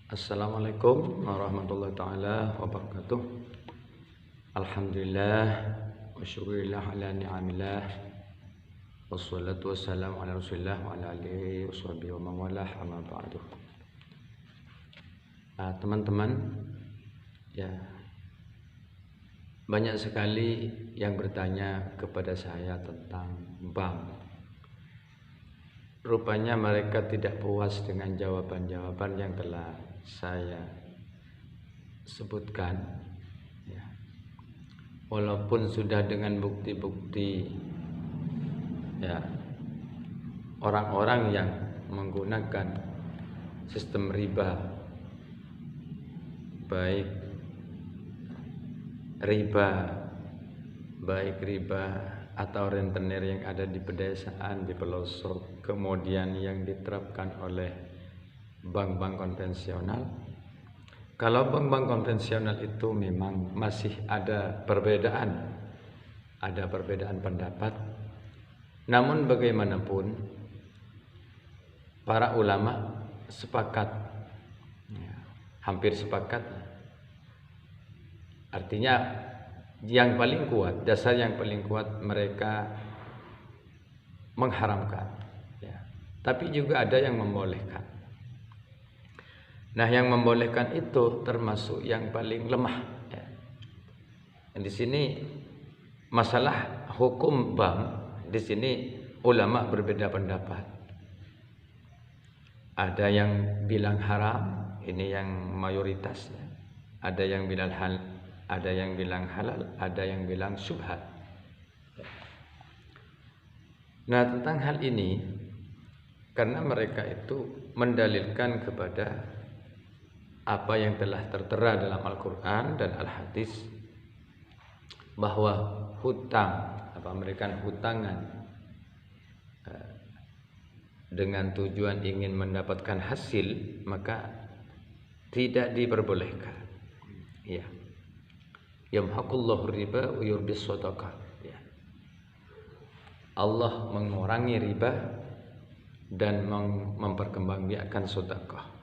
Assalamualaikum warahmatullahi taala wabarakatuh. Alhamdulillah wa syukurillah ala ni'amillah. Wassalatu wassalamu ala Rasulillah wa ala alihi washabihi wa man walah amma ba'du. Teman-teman, ya, banyak sekali yang bertanya kepada saya tentang bank. Rupanya mereka tidak puas dengan jawaban-jawaban yang telah saya sebutkan, ya. Walaupun sudah dengan bukti-bukti, ya, orang-orang yang menggunakan sistem riba, baik riba atau rentenir yang ada di pedesaan, di pelosok, kemudian yang diterapkan oleh bank-bank konvensional. Kalau bank-bank konvensional itu memang masih ada perbedaan pendapat. Namun bagaimanapun para ulama sepakat, ya, hampir sepakat. Artinya yang paling kuat, dasar yang paling kuat mereka mengharamkan, ya. Tapi juga ada yang membolehkan. Nah, yang membolehkan itu termasuk yang paling lemah, ya. Dan di sini masalah hukum bank, di sini ulama berbeda pendapat. Ada yang bilang haram, ini yang mayoritas, ya. Ada yang bilang ada yang bilang halal, ada yang bilang syubhat. Nah, tentang hal ini, karena mereka itu mendalilkan kepada apa yang telah tertera dalam Al-Quran dan Al-Hadis, bahwa hutang, memberikan hutangan dengan tujuan ingin mendapatkan hasil, maka tidak diperbolehkan, ya. Yamhaqullahu riba wa yurbis shadaqah, ya. Allah mengurangi riba dan memperkembangbiakkan sedekah.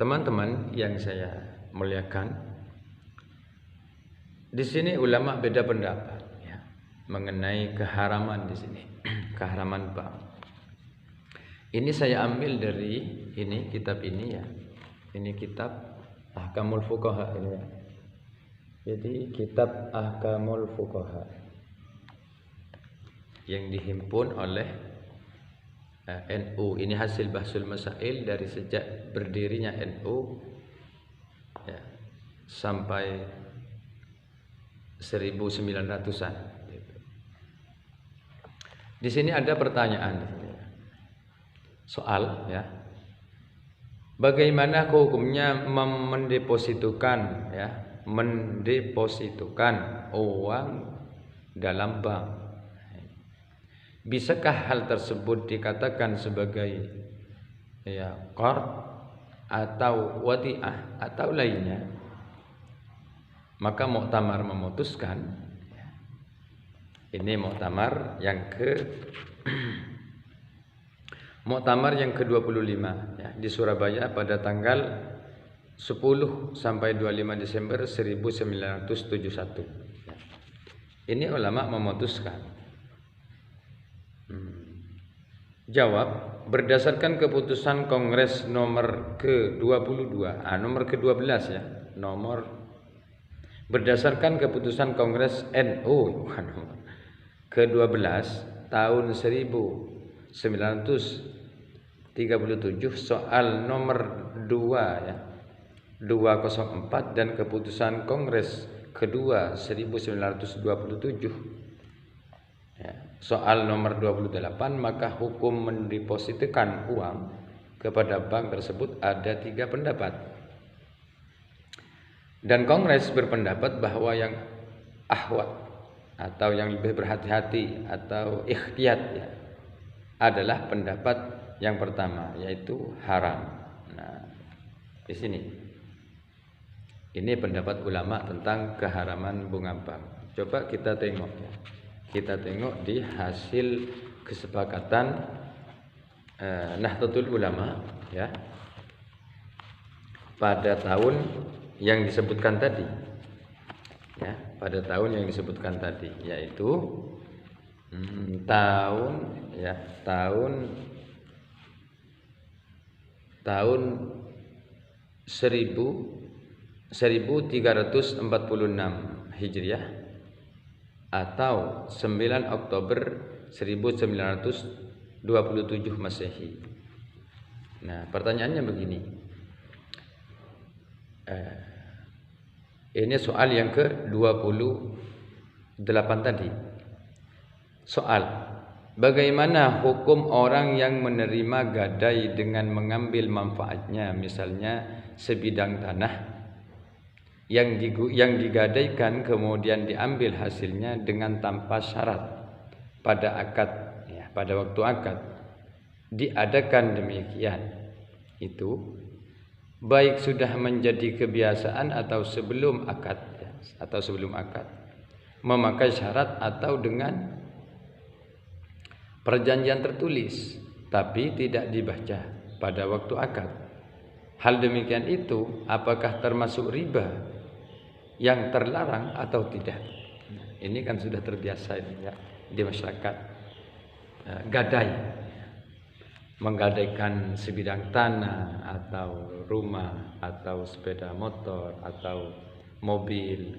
Teman-teman yang saya muliakan, di sini ulama beda pendapat, ya, mengenai keharaman di sini, keharaman bank. Ini saya ambil dari kitab ini, ya. Ini kitab Ahkamul Fuqaha ini, ya. Jadi kitab Ahkamul Fuqaha yang dihimpun oleh NU. Ini hasil bahsul masail dari sejak berdirinya NU, ya, sampai 1900-an. Di sini ada pertanyaan, soal, ya. Bagaimana hukumnya mendepositukan uang dalam bank? Bisakah hal tersebut dikatakan sebagai, ya, qard atau wadi'ah atau lainnya? Maka Muktamar memutuskan, ini Muktamar yang ke-25, ya, di Surabaya pada tanggal 10 sampai 25 Desember 1971. Ya. Ini ulama memutuskan. Jawab, berdasarkan keputusan Kongres nomor ke-22, nomor ke-12, ya, berdasarkan keputusan Kongres NU ke-12 tahun 1937 soal nomor 2, ya, 204 dan keputusan Kongres kedua 1927, ya, soal nomor 28, maka hukum mendepositkan uang kepada bank tersebut ada 3 pendapat. Dan Kongres berpendapat bahwa yang ahwat atau yang lebih berhati-hati atau ikhtiyat, ya, adalah pendapat yang pertama, yaitu haram. Nah, di sini ini pendapat ulama tentang keharaman bunga bank. Coba kita tengok, ya. Kita tengok di hasil kesepakatan Nahdlatul Ulama ya, pada tahun yang disebutkan tadi, ya, pada tahun yang disebutkan tadi, yaitu tahun, ya, tahun 1346 Hijriah atau 9 Oktober 1927 Masehi. Nah, pertanyaannya begini. Ini soal yang ke-28 tadi. Soal, bagaimana hukum orang yang menerima gadai dengan mengambil manfaatnya, misalnya sebidang tanah yang digadaikan kemudian diambil hasilnya dengan tanpa syarat pada akad, ya, pada waktu akad diadakan demikian, itu baik sudah menjadi kebiasaan atau sebelum akad, ya, memakai syarat atau dengan perjanjian tertulis tapi tidak dibaca pada waktu akad. Hal demikian itu apakah termasuk riba yang terlarang atau tidak? Ini kan sudah terbiasa ini, ya, di masyarakat, gadai, menggadaikan sebidang tanah atau rumah atau sepeda motor atau mobil,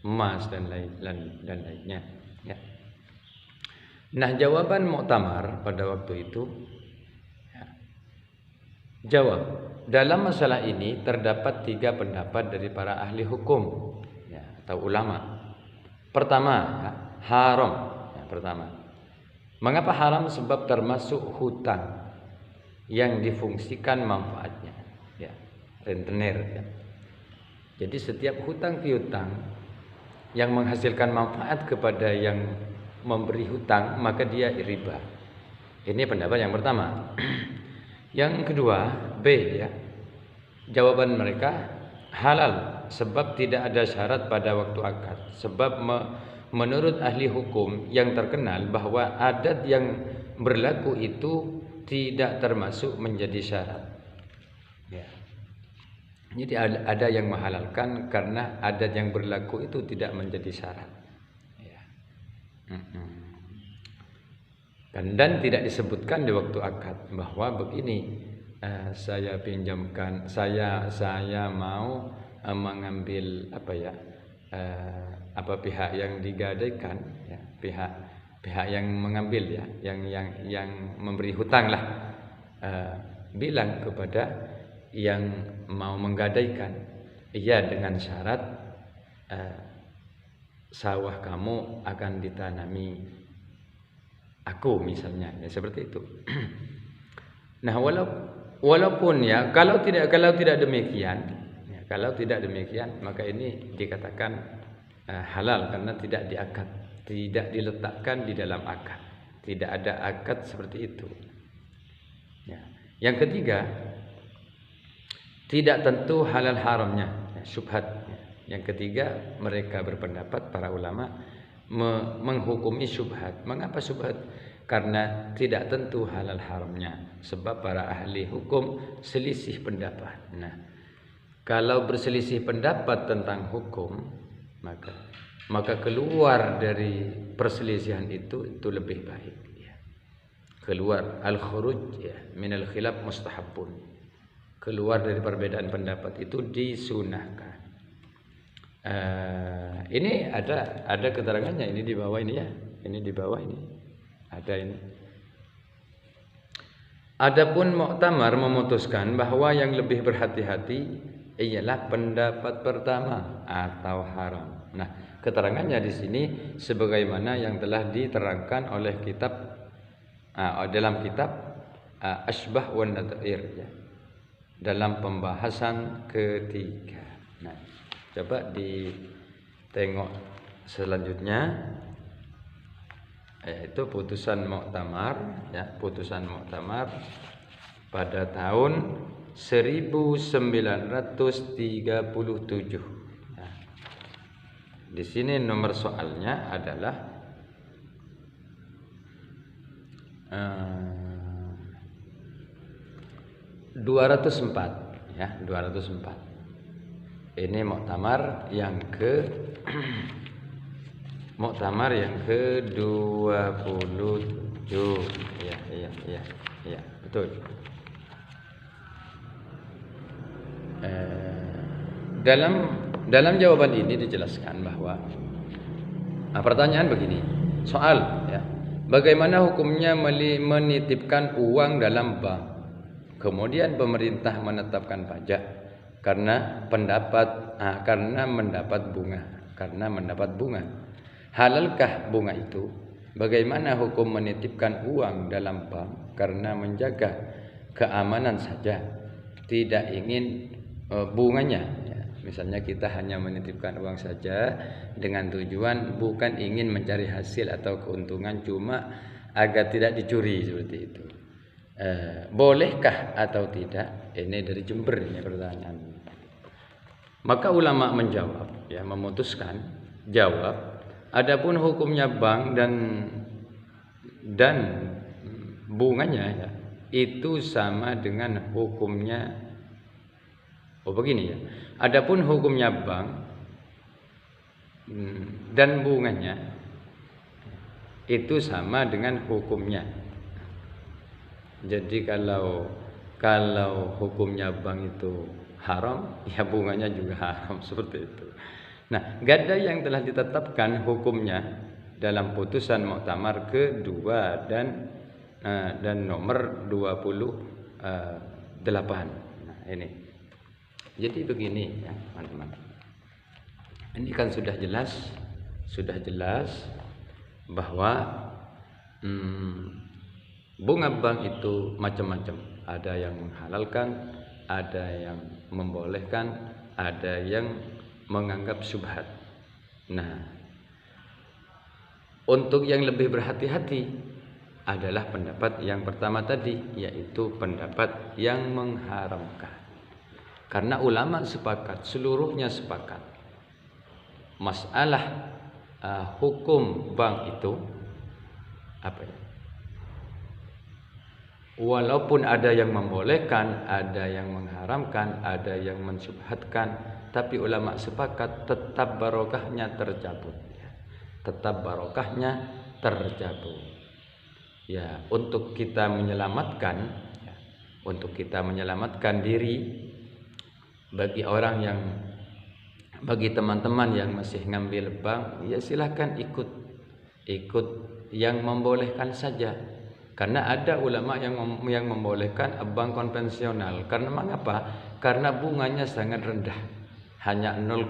emas dan lainnya, ya. Nah, jawaban muktamar pada waktu itu, ya, jawab, dalam masalah ini terdapat 3 pendapat dari para ahli hukum, ya, atau ulama. Pertama, ya, haram. Ya, pertama, mengapa haram? Sebab termasuk hutang yang difungsikan manfaatnya, ya, rentenir, ya. Jadi setiap hutang piutang yang menghasilkan manfaat kepada yang memberi hutang, maka dia riba. Ini pendapat yang pertama. Yang kedua, B, ya, jawaban mereka halal sebab tidak ada syarat pada waktu akad. Sebab menurut ahli hukum yang terkenal bahwa adat yang berlaku itu tidak termasuk menjadi syarat, ya. Jadi ada yang menghalalkan karena adat yang berlaku itu tidak menjadi syarat, ya. Dan tidak disebutkan di waktu akad bahwa begini, saya pinjamkan, saya mau mengambil pihak yang digadaikan, ya, pihak yang mengambil, ya, yang memberi hutang lah, bilang kepada yang mau menggadaikan, iya, dengan syarat sawah kamu akan ditanami aku, misalnya, ya, seperti itu. Nah, walaupun, ya, kalau tidak demikian, ya, kalau tidak demikian, maka ini dikatakan halal karena tidak diakad, tidak diletakkan di dalam akad, tidak ada akad seperti itu, ya. Yang ketiga, tidak tentu halal haramnya, ya, syubhat, ya. Yang ketiga, mereka berpendapat, para ulama menghukumi syubhat. Mengapa syubhat? Karena tidak tentu halal haramnya, sebab para ahli hukum selisih pendapat. Nah, kalau berselisih pendapat tentang hukum, maka keluar dari perselisihan itu lebih baik, ya. Keluar al-khuruj, ya, minal khilaf mustahabun. Keluar dari perbedaan pendapat itu disunahkan. Ini ada keterangannya, ini di bawah ini, ya. Ini di bawah ini. Ada ini. Adapun muktamar memutuskan bahwa yang lebih berhati-hati ialah pendapat pertama atau haram. Nah, keterangannya di sini sebagaimana yang telah diterangkan oleh dalam kitab Asbah wan Nadhair, ya, dalam pembahasan ketiga. Nah, coba ditengok selanjutnya, yaitu putusan muktamar, ya, putusan muktamar pada tahun 1937. Nah, di sini nomor soalnya adalah 204 ya, 204. Ini muktamar yang ke muktamar yang ke-27. Ya, betul. Dalam jawaban ini dijelaskan bahwa pertanyaan begini, soal ya, bagaimana hukumnya menitipkan uang dalam bank, kemudian pemerintah menetapkan pajak karena mendapat bunga. Halalkah bunga itu? Bagaimana hukum menitipkan uang dalam bank karena menjaga keamanan saja, tidak ingin bunganya ya. Misalnya kita hanya menitipkan uang saja dengan tujuan bukan ingin mencari hasil atau keuntungan, cuma agar tidak dicuri, seperti itu. Bolehkah atau tidak? Ini dari Jember ini pertanyaan. Maka ulama menjawab ya, memutuskan jawab, adapun hukumnya bank dan bunganya ya, itu sama dengan hukumnya. Begini ya. Adapun hukumnya bank dan bunganya itu sama dengan hukumnya. Jadi kalau hukumnya bank itu haram, ya bunganya juga haram, seperti itu. Nah, gada yang telah ditetapkan hukumnya dalam putusan muktamar kedua dan nomor 28. Nah, ini. Jadi begini ya, teman-teman. Ini kan sudah jelas bahwa bunga bank itu macam-macam. Ada yang menghalalkan, ada yang membolehkan, ada yang menganggap syubhat. Nah, untuk yang lebih berhati-hati adalah pendapat yang pertama tadi, yaitu pendapat yang mengharamkan. Karena ulama sepakat, seluruhnya sepakat, masalah hukum bank itu apa ya? Walaupun ada yang membolehkan, ada yang mengharamkan, ada yang mensyubhatkan, tapi ulama sepakat tetap barokahnya tercabut. Tetap barokahnya tercabut. Ya, untuk kita menyelamatkan diri, bagi teman-teman yang masih ngambil bank, ya silahkan ikut yang membolehkan saja. Karena ada ulama yang membolehkan bank konvensional. Karena mengapa? Karena bunganya sangat rendah, hanya 0,2,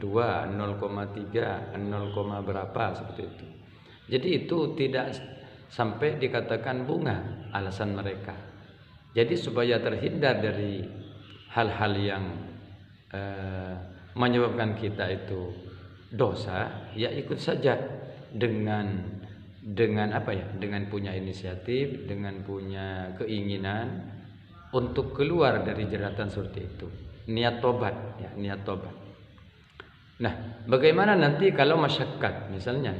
0,3, 0, berapa seperti itu. Jadi itu tidak sampai dikatakan bunga alasan mereka. Jadi supaya terhindar dari hal-hal yang menyebabkan kita itu dosa, ya ikut saja dengan apa ya? Dengan punya inisiatif, dengan punya keinginan untuk keluar dari jeratan seperti itu. Niat tobat ya, niat tobat. Nah, bagaimana nanti kalau masyakkat, misalnya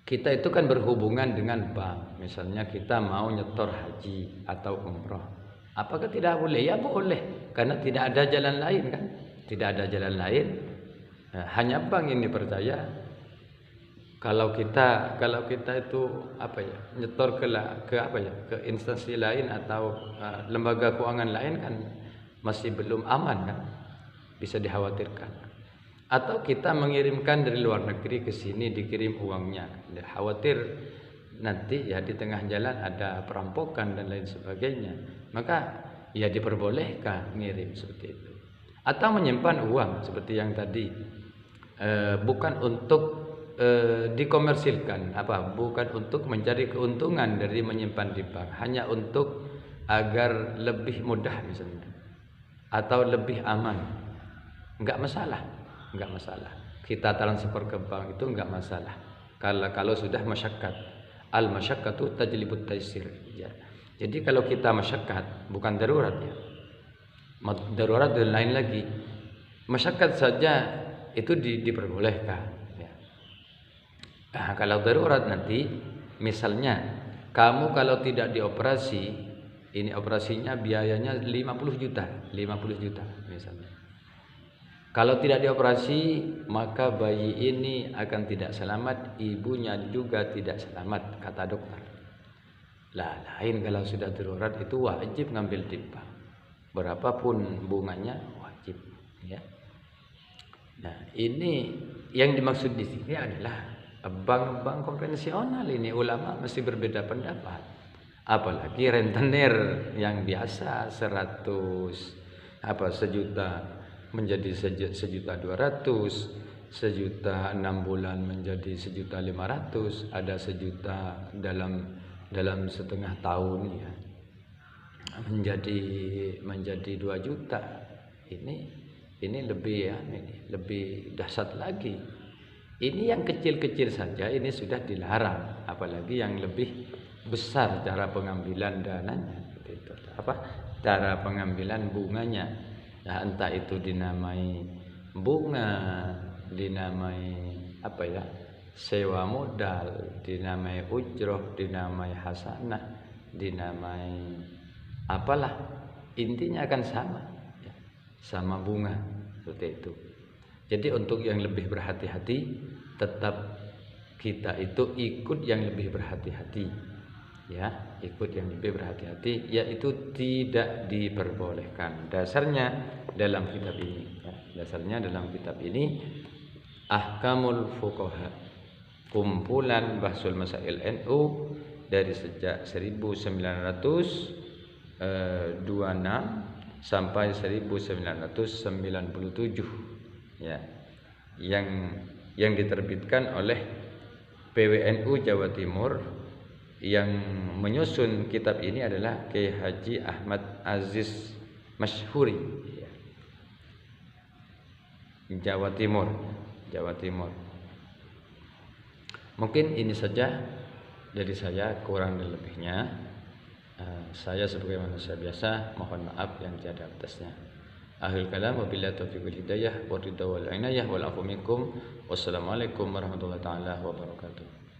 kita itu kan berhubungan dengan bank, misalnya kita mau nyetor haji atau umroh. Apakah tidak boleh? Ya boleh, karena tidak ada jalan lain kan? Tidak ada jalan lain. Nah, hanya bank ini percaya. Kalau kita itu apa ya? Nyetor ke instansi lain atau lembaga keuangan lain kan masih belum aman kan? Bisa dikhawatirkan. Atau kita mengirimkan dari luar negeri ke sini, dikirim uangnya. Khawatir nanti ya di tengah jalan ada perampokan dan lain sebagainya, maka ya diperbolehkan ngirim seperti itu. Atau menyimpan uang seperti yang tadi, bukan untuk dikomersilkan, bukan untuk mencari keuntungan dari menyimpan di bank, hanya untuk agar lebih mudah misalnya, atau lebih aman. Enggak masalah. Kita transfer ke bank itu enggak masalah. Kalau sudah masyakkat. Al-masyakkatu tajlibut taysir ya. Jadi kalau kita masyakkat, bukan darurat ya. Darurat dan lain lagi. Masyakkat saja itu diperbolehkan ya. Nah, kalau darurat nanti misalnya kamu kalau tidak dioperasi Ini operasinya biayanya 50 juta, 50 juta misalnya. Kalau tidak dioperasi, maka bayi ini akan tidak selamat, ibunya juga tidak selamat, kata dokter. Lah, lain kalau sudah darurat itu wajib ngambil timbang. Berapapun bunganya wajib, ya. Nah, ini yang dimaksud di sini adalah bank-bank konvensional. Ini ulama masih berbeda pendapat. Apalagi rentenir yang biasa 1 juta menjadi 1.200.000, 1.006 bulan menjadi 1.500.000, ada 1 juta dalam setengah tahun ya menjadi 2 juta. Ini lebih ya, ini lebih dahsyat lagi. Ini yang kecil-kecil saja ini sudah dilarang, apalagi yang lebih besar cara pengambilan dananya, itu cara pengambilan bunganya. Nah, entah itu dinamai bunga, dinamai sewa modal, dinamai ujroh, dinamai hasanah, dinamai apalah, intinya akan sama ya, sama bunga seperti itu. Jadi untuk yang lebih berhati-hati, tetap kita itu ikut yang lebih berhati-hati ya, ikut yang lebih berhati-hati, yaitu tidak diperbolehkan. Dasarnya dalam kitab ini ya, dasarnya dalam kitab ini Ahkamul Fuqaha, kumpulan Bahsul Masail NU dari sejak 1926 sampai 1997 ya, yang diterbitkan oleh PWNU Jawa Timur. Yang menyusun kitab ini adalah Kiai Haji Ahmad Aziz Masyhuri ya. Jawa Timur. Mungkin ini saja dari saya, kurang dan lebihnya saya sebagai manusia biasa mohon maaf yang tiada batasnya. Akhir kalam, wabillahi taufiq wal hidayah wa ridha wal inayah wal afu minkum. Wassalamualaikum warahmatullahi taala wabarakatuh.